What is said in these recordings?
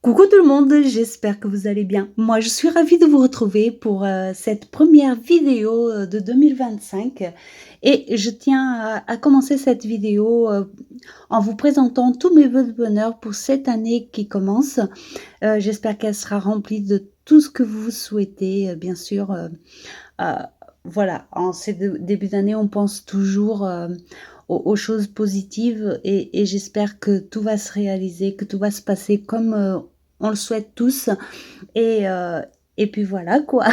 Coucou tout le monde, j'espère que vous allez bien. Moi, je suis ravie de vous retrouver pour cette première vidéo de 2025 et je tiens à commencer cette vidéo en vous présentant tous mes vœux de bonheur pour cette année qui commence. J'espère qu'elle sera remplie de tout ce que vous souhaitez, bien sûr. Euh, voilà, en ces débuts d'année, on pense toujours aux choses positives et j'espère que tout va se réaliser, que tout va se passer comme on le souhaite tous. Et, euh, et puis voilà quoi.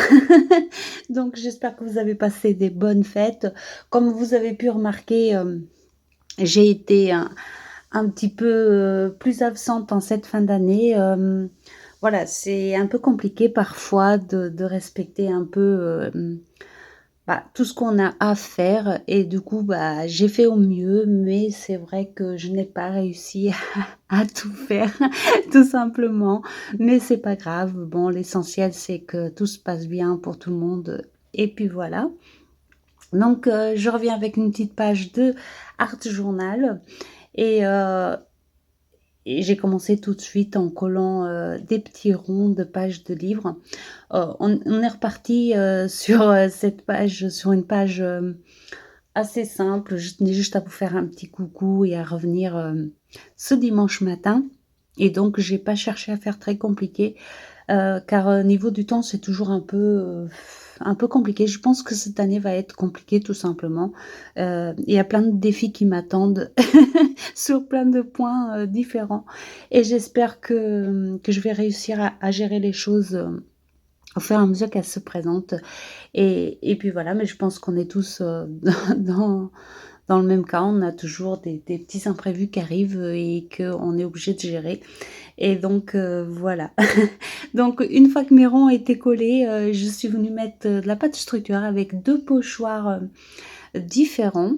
Donc j'espère que vous avez passé des bonnes fêtes. Comme vous avez pu remarquer, j'ai été un petit peu plus absente en cette fin d'année. Voilà, c'est un peu compliqué parfois de respecter un peu tout ce qu'on a à faire et du coup, j'ai fait au mieux, mais c'est vrai que je n'ai pas réussi à tout faire, tout simplement. Mais c'est pas grave. Bon, l'essentiel, c'est que tout se passe bien pour tout le monde. Et puis voilà. Donc, je reviens avec une petite page de Art Journal et, euh, et j'ai commencé tout de suite en collant des petits ronds de pages de livres. On est reparti sur cette page, sur une page assez simple. Je tenais juste à vous faire un petit coucou et à revenir ce dimanche matin. Et donc, j'ai pas cherché à faire très compliqué, car au niveau du temps, c'est toujours un peu compliqué. Je pense que cette année va être compliquée tout simplement. Il y a plein de défis qui m'attendent sur plein de points différents. Et j'espère que je vais réussir à gérer les choses au fur et à mesure qu'elles se présentent. Et puis voilà, mais je pense qu'on est tous dans, dans le même cas. On a toujours des petits imprévus qui arrivent et qu'on est obligé de gérer. Et donc voilà. Donc une fois que mes ronds étaient collés, je suis venue mettre de la pâte structure avec deux pochoirs différents.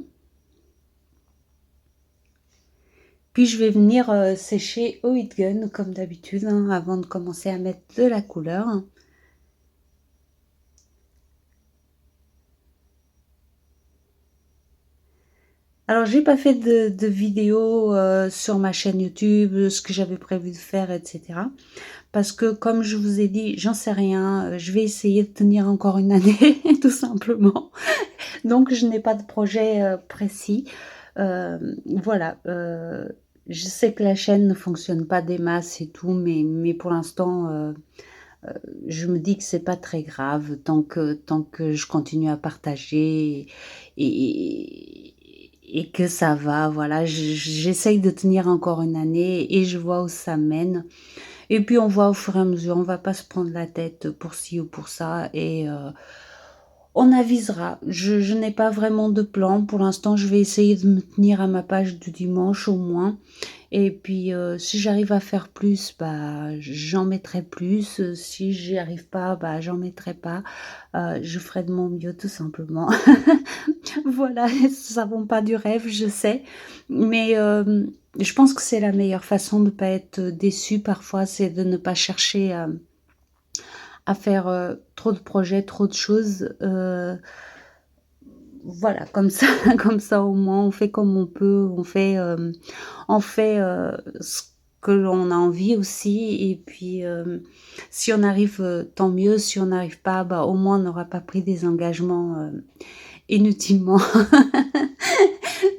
Puis je vais venir sécher au heat gun comme d'habitude hein, avant de commencer à mettre de la couleur. Alors j'ai pas fait de vidéo sur ma chaîne YouTube, ce que j'avais prévu de faire, etc. Parce que comme je vous ai dit, j'en sais rien, je vais essayer de tenir encore une année, tout simplement. Donc je n'ai pas de projet précis. Voilà, je sais que la chaîne ne fonctionne pas des masses et tout, mais pour l'instant, je me dis que c'est pas très grave tant que je continue à partager et que ça va. Voilà, j'essaye de tenir encore une année et je vois où ça mène. Et puis on voit au fur et à mesure, on va pas se prendre la tête pour ci ou pour ça et on avisera. Je n'ai pas vraiment de plan. Pour l'instant, je vais essayer de me tenir à ma page du dimanche au moins. Et puis, si j'arrive à faire plus, j'en mettrai plus. Si j'y arrive pas, j'en mettrai pas. Je ferai de mon mieux, tout simplement. Voilà, ça ne pas du rêve, je sais. Mais je pense que c'est la meilleure façon de ne pas être déçu parfois, c'est de ne pas chercher à faire trop de projets, trop de choses. Voilà, comme ça, comme ça au moins on fait comme on peut, on fait ce que l'on a envie aussi. Et puis, si on arrive, tant mieux. Si on n'arrive pas, au moins on n'aura pas pris des engagements inutilement.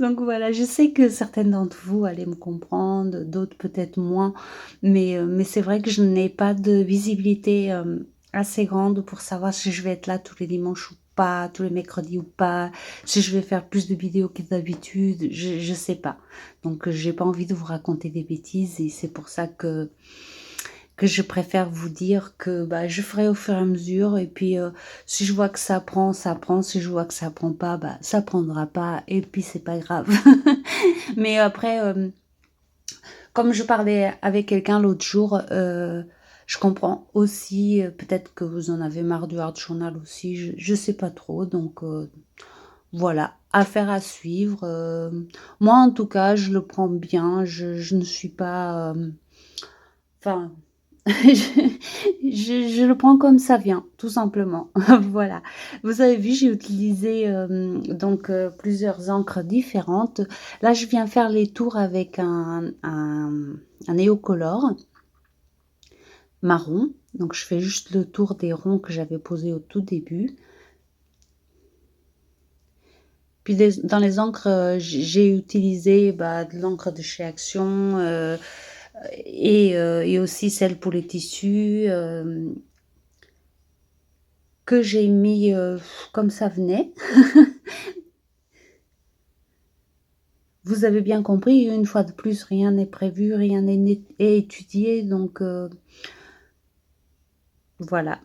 Donc voilà, je sais que certaines d'entre vous allez me comprendre, d'autres peut-être moins, mais c'est vrai que je n'ai pas de visibilité assez grande pour savoir si je vais être là tous les dimanches ou pas, tous les mercredis ou pas, si je vais faire plus de vidéos que d'habitude, je sais pas. Donc j'ai pas envie de vous raconter des bêtises et c'est pour ça que je préfère vous dire que je ferai au fur et à mesure et puis si je vois que ça prend, ça prend, si je vois que ça prend pas, ça prendra pas et puis c'est pas grave. Mais après, comme je parlais avec quelqu'un l'autre jour, je comprends aussi, peut-être que vous en avez marre du Art Journal aussi, je sais pas trop, donc voilà, affaire à suivre. Moi en tout cas, je le prends bien, je ne suis pas... Enfin, je le prends comme ça vient, tout simplement. Voilà. Vous avez vu, j'ai utilisé donc plusieurs encres différentes. Là, je viens faire les tours avec un Neocolor. marron. Donc je fais juste le tour des ronds que j'avais posés au tout début. Puis dans les encres, j'ai utilisé de l'encre de chez Action et aussi celle pour les tissus que j'ai mis comme ça venait. Vous avez bien compris, une fois de plus, rien n'est prévu, rien n'est étudié, donc voilà.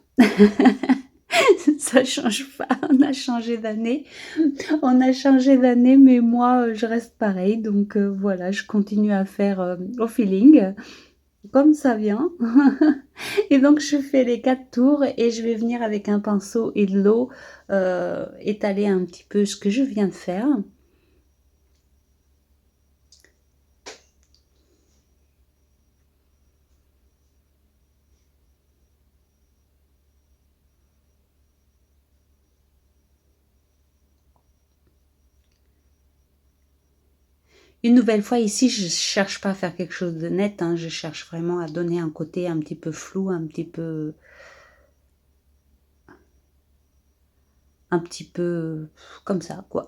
Ça change pas, on a changé d'année. On a changé d'année, mais moi, je reste pareil, donc voilà, je continue à faire, au feeling, comme ça vient. Et donc je fais les 4 tours et je vais venir avec un pinceau et de l'eau, étaler un petit peu ce que je viens de faire. Une nouvelle fois ici, je cherche pas à faire quelque chose de net, hein, je cherche vraiment à donner un côté un petit peu flou, un petit peu comme ça, quoi.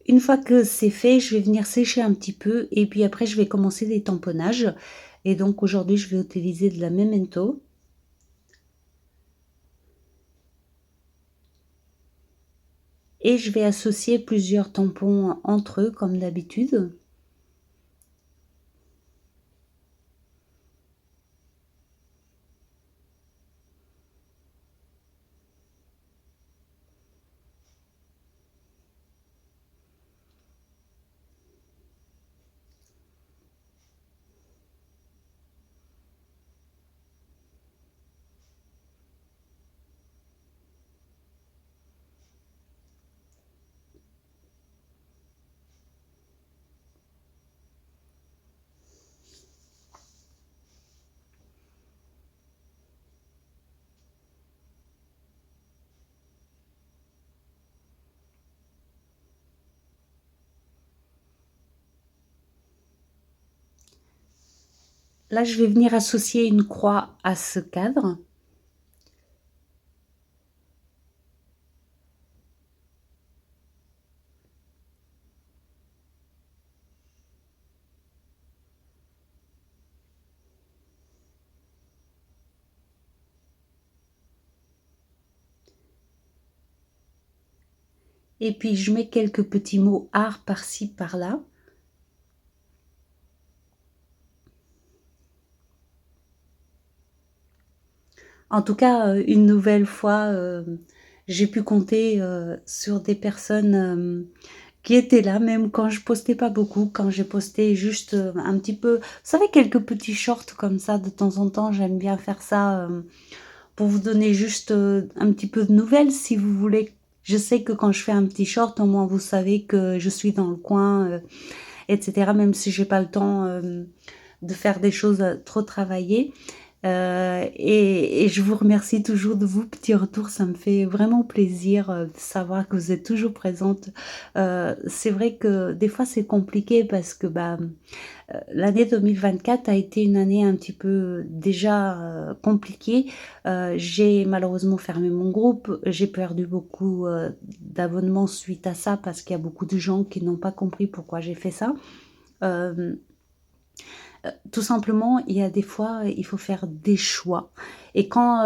Une fois que c'est fait, je vais venir sécher un petit peu et puis après je vais commencer les tamponnages et donc aujourd'hui, je vais utiliser de la Memento et je vais associer plusieurs tampons entre eux comme d'habitude. Là, je vais venir associer une croix à ce cadre. Et puis je mets quelques petits mots art par-ci, par-là. En tout cas, une nouvelle fois, j'ai pu compter, sur des personnes, qui étaient là, même quand je postais pas beaucoup, quand j'ai posté juste, un petit peu, vous savez, quelques petits shorts comme ça de temps en temps, j'aime bien faire ça, pour vous donner juste, un petit peu de nouvelles si vous voulez. Je sais que quand je fais un petit short, au moins vous savez que je suis dans le coin, et cetera, même si j'ai pas le temps, de faire des choses, trop travaillées. Et je vous remercie toujours de vos petits retours, ça me fait vraiment plaisir, de savoir que vous êtes toujours présente. C'est vrai que des fois c'est compliqué parce que, l'année 2024 a été une année un petit peu déjà, compliquée. J'ai malheureusement fermé mon groupe, j'ai perdu beaucoup, d'abonnements suite à ça parce qu'il y a beaucoup de gens qui n'ont pas compris pourquoi j'ai fait ça. Hem Tout simplement, il y a des fois, il faut faire des choix et quand,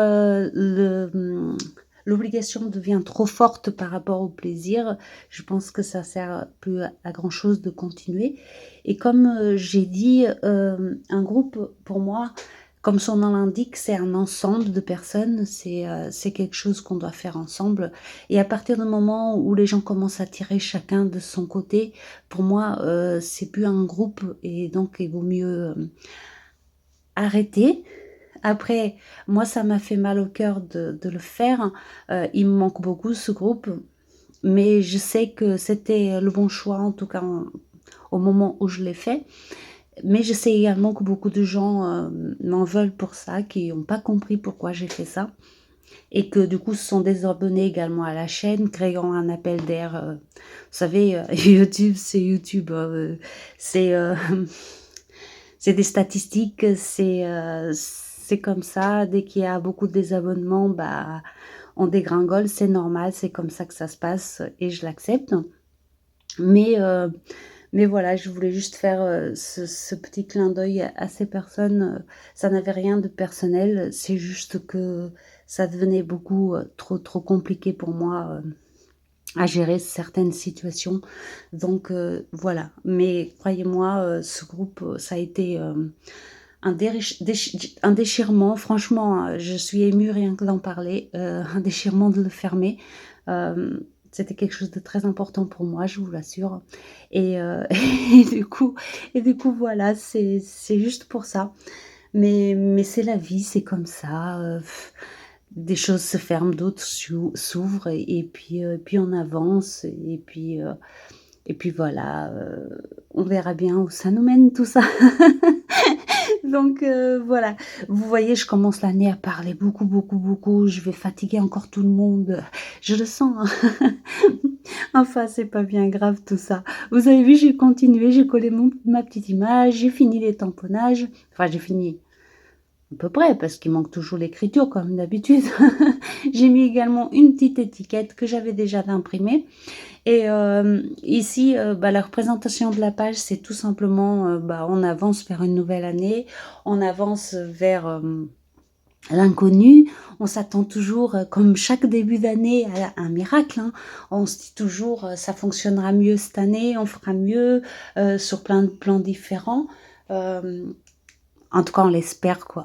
l'obligation devient trop forte par rapport au plaisir, je pense que ça sert plus à grand chose de continuer et comme, j'ai dit, un groupe pour moi, comme son nom l'indique, c'est un ensemble de personnes, c'est quelque chose qu'on doit faire ensemble et à partir du moment où les gens commencent à tirer chacun de son côté, pour moi, c'est plus un groupe et donc il vaut mieux, arrêté. Après, moi, ça m'a fait mal au cœur de le faire. Il me manque beaucoup ce groupe, mais je sais que c'était le bon choix, en tout cas, au moment où je l'ai fait. Mais je sais également que beaucoup de gens, m'en veulent pour ça, qui n'ont pas compris pourquoi j'ai fait ça et que du coup se sont désabonnés également à la chaîne, créant un appel d'air, vous savez, YouTube, c'est YouTube, c'est, c'est des statistiques, c'est comme ça. Dès qu'il y a beaucoup de désabonnements, bah, on dégringole, c'est normal, c'est comme ça que ça se passe et je l'accepte. Mais heu mais voilà, je voulais juste faire, ce petit clin d'œil à ces personnes, ça n'avait rien de personnel, c'est juste que ça devenait beaucoup, trop compliqué pour moi, à gérer certaines situations. Donc voilà. Mais croyez-moi, ce groupe, ça a été, un déchirement. Franchement, je suis émue rien que d'en parler, un déchirement de le fermer. Hem, C'était quelque chose de très important pour moi, je vous l'assure et du coup voilà, c'est juste pour ça. Mais c'est la vie, c'est comme ça, des choses se ferment, d'autres s'ouvrent et puis on avance et puis voilà, on verra bien où ça nous mène tout ça. Donc voilà. Vous voyez, je commence l'année à parler beaucoup, beaucoup, beaucoup. Je vais fatiguer encore tout le monde, je le sens, hein. Enfin, c'est pas bien grave tout ça. Vous avez vu, j'ai continué, j'ai collé ma petite image, j'ai fini les tamponnages. Enfin, j'ai fini à peu près parce qu'il manque toujours l'écriture comme d'habitude. J'ai mis également une petite étiquette que j'avais déjà imprimée et ici, bah, la représentation de la page, c'est tout simplement, bah, on avance vers une nouvelle année, on avance vers, l'inconnu. On s'attend toujours, comme chaque début d'année, à un miracle, hein. On se dit toujours, «Ça fonctionnera mieux cette année, on fera mieux», sur plein de plans différents. Hem, En tout cas, on l'espère, quoi.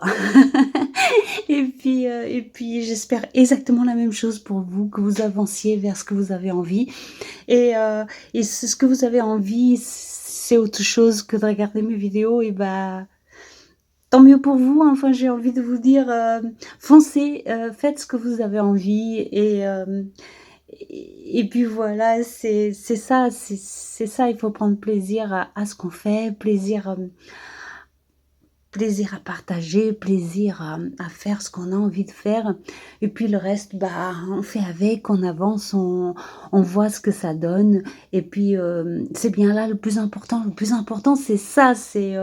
Et puis j'espère exactement la même chose pour vous, que vous avanciez vers ce que vous avez envie et ce que vous avez envie, c'est autre chose que de regarder mes vidéos et bah, tant mieux pour vous, hein. Enfin, j'ai envie de vous dire, foncez, faites ce que vous avez envie et puis voilà, c'est ça, c'est ça, il faut prendre plaisir à ce qu'on fait, plaisir à partager, plaisir à faire ce qu'on a envie de faire et puis le reste, bah, on fait avec, on avance, on voit ce que ça donne et puis, c'est bien là le plus important. Le plus important, c'est ça, c'est,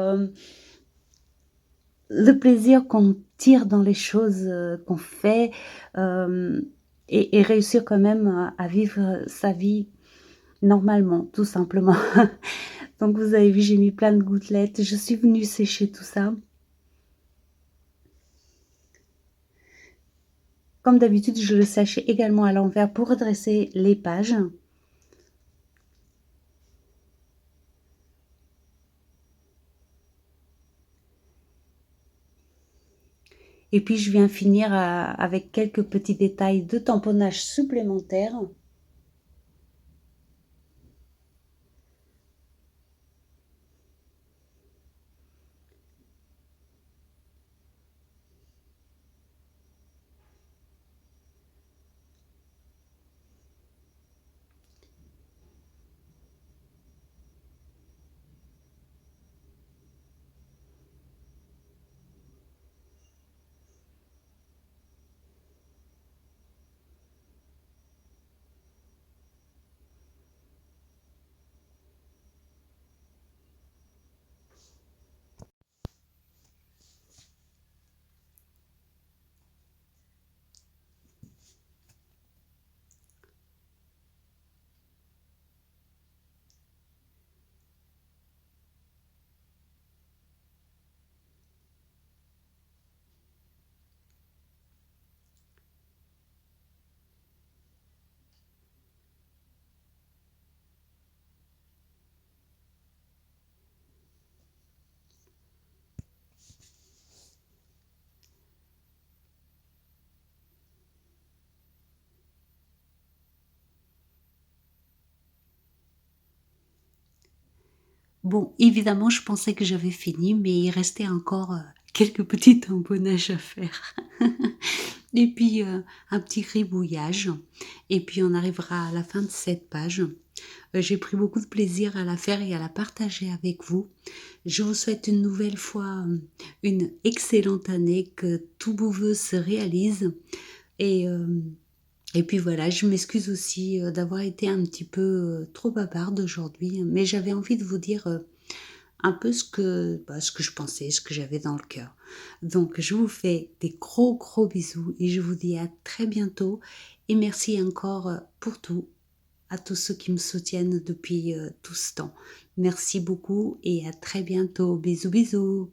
le plaisir qu'on tire dans les choses, qu'on fait, hem et réussir quand même à vivre, sa vie normalement, tout simplement. Donc vous avez vu, j'ai mis plein de gouttelettes, je suis venue sécher tout ça. Comme d'habitude, je le sèche également à l'envers pour redresser les pages et puis je viens finir, avec quelques petits détails de tamponnage supplémentaires. Bon, évidemment, je pensais que j'avais fini, mais il restait encore, quelques petits tamponnages à faire. Et puis, un petit gribouillage et puis on arrivera à la fin de cette page. J'ai pris beaucoup de plaisir à la faire et à la partager avec vous. Je vous souhaite une nouvelle fois, une excellente année, que tous vos vœux se réalisent et puis voilà, je m'excuse aussi, d'avoir été un petit peu, trop bavarde aujourd'hui, mais j'avais envie de vous dire, un peu ce que je pensais, ce que j'avais dans le cœur. Donc je vous fais des gros, gros bisous et je vous dis à très bientôt et merci encore, pour tout, à tous ceux qui me soutiennent depuis, tout ce temps. Merci beaucoup et à très bientôt. Bisous, bisous.